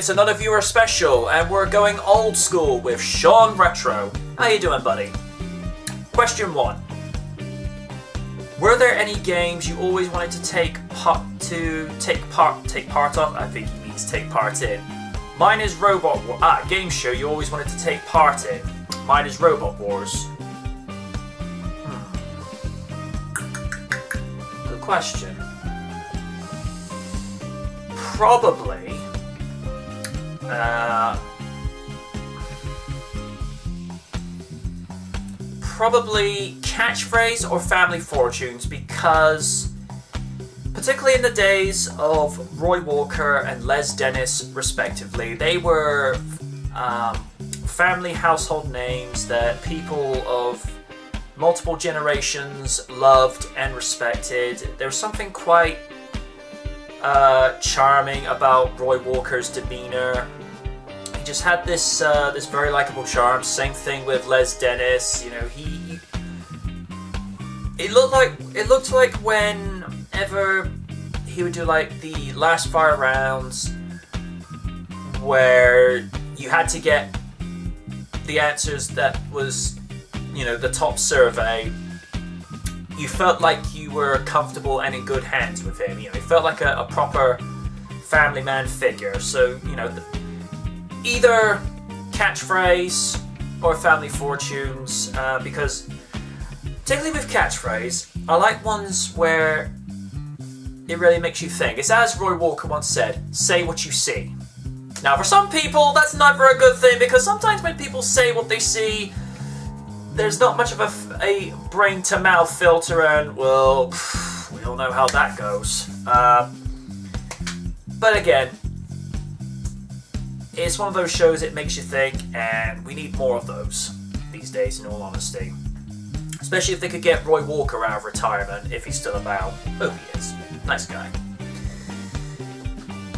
it's another viewer special, and we're going old school with Sean Retro. How you doing, buddy? Question 1. Were there any games you always wanted to take part of? I think he means take part in. Mine is Robot Wars. Game show you always wanted to take part in. Mine is Robot Wars. Good question. Probably. Probably Catchphrase or Family Fortunes, because particularly in the days of Roy Walker and Les Dennis respectively, they were family household names that people of multiple generations loved and respected. There was something quite charming about Roy Walker's demeanor. He just had this this very likable charm. Same thing with Les Dennis. You know, it looked like whenever he would do like the last fire rounds, where you had to get the answers that was, you know, the top survey. You felt like you were comfortable and in good hands with him. You know, he felt like a proper family man figure. So, you know, either Catchphrase or Family Fortunes, because particularly with Catchphrase, I like ones where it really makes you think. It's as Roy Walker once said, say what you see. Now, for some people, that's never a good thing, because sometimes when people say what they see, there's not much of a brain-to-mouth filter, and, well, we all know how that goes. But again, it's one of those shows that makes you think, and we need more of those these days, in all honesty. Especially if they could get Roy Walker out of retirement, if he's still about. Oh, he is. Nice guy.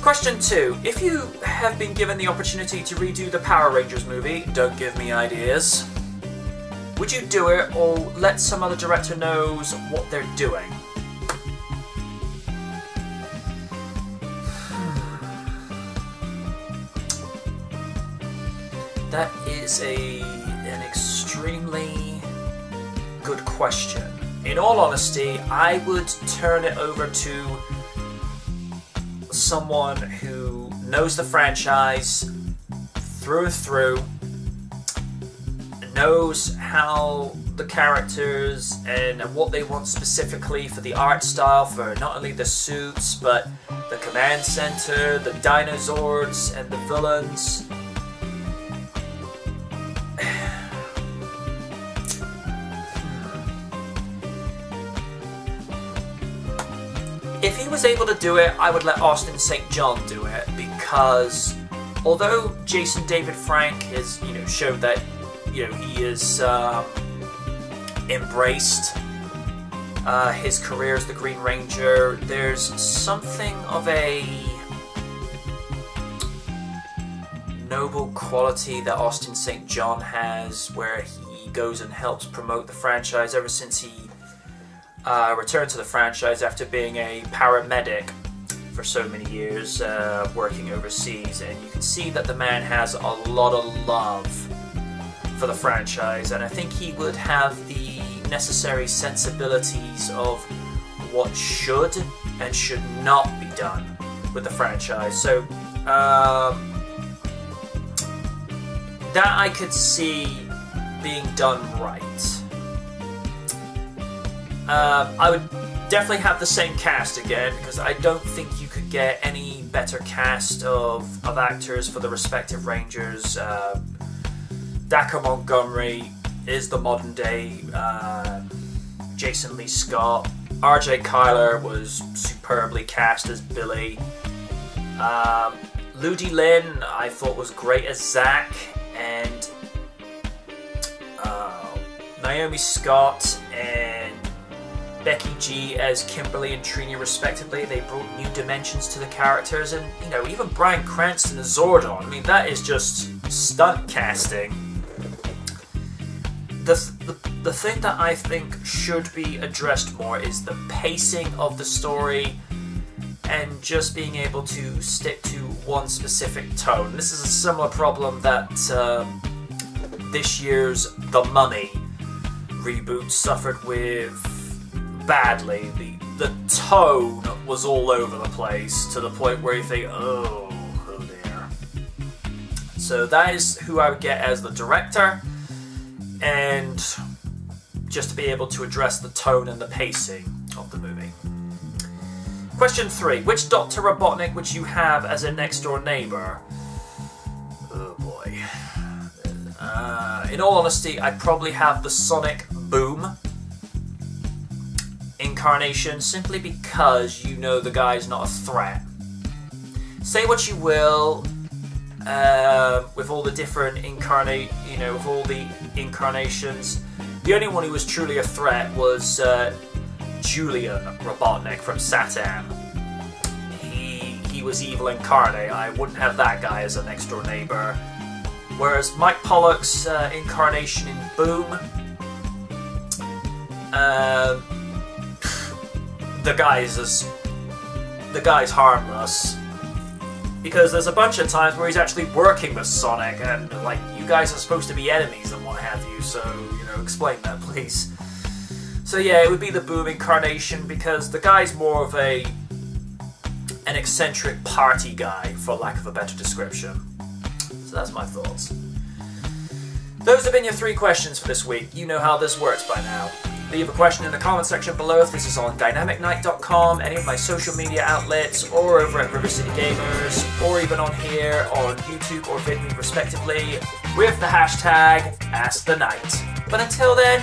Question 2. If you have been given the opportunity to redo the Power Rangers movie, don't give me ideas, would you do it, or let some other director knows what they're doing? That is an extremely good question. In all honesty, I would turn it over to someone who knows the franchise through and through, knows how the characters and what they want specifically for the art style, for not only the suits, but the command center, the dinosaurs, and the villains. If he was able to do it, I would let Austin St. John do it, because although Jason David Frank has, you know, showed that, you know, he has embraced his career as the Green Ranger, there's something of a noble quality that Austin St. John has, where he goes and helps promote the franchise ever since he returned to the franchise after being a paramedic for so many years, working overseas, and you can see that the man has a lot of love for the franchise, and I think he would have the necessary sensibilities of what should and should not be done with the franchise. So that I could see being done right. I would definitely have the same cast again, because I don't think you could get any better cast of actors for the respective Rangers. Dacker Montgomery is the modern day Jason Lee Scott. RJ Kyler was superbly cast as Billy. Ludi Lin I thought was great as Zach, and Naomi Scott and Becky G as Kimberly and Trini respectively. They brought new dimensions to the characters, and, you know, even Bryan Cranston as Zordon, I mean, that is just stunt casting. The thing that I think should be addressed more is the pacing of the story and just being able to stick to one specific tone. This is a similar problem that this year's The Mummy reboot suffered with badly. The tone was all over the place to the point where you think, oh dear. So that is who I would get as the director, and just to be able to address the tone and the pacing of the movie. Question 3. Which Dr. Robotnik would you have as a next-door neighbor? Oh boy. In all honesty, I'd probably have the Sonic Boom incarnation, simply because you know the guy's not a threat. Say what you will, with all the different with all the incarnations, the only one who was truly a threat was Julian Robotnik from Satam. He was evil incarnate. I wouldn't have that guy as a next door neighbor. Whereas Mike Pollock's incarnation in Boom, the guy's harmless, because there's a bunch of times where he's actually working with Sonic, and like, you guys are supposed to be enemies and what have you, so, you know, explain that please. So yeah, it would be the Boom incarnation, because the guy's more of an eccentric party guy, for lack of a better description. So that's my thoughts. Those have been your 3 questions for this week. You know how this works by now. Leave a question in the comment section below if this is on dynamicnight.com, any of my social media outlets, or over at River City Gamers, or even on here on YouTube or VidMe respectively, with the hashtag AskTheKnight. But until then,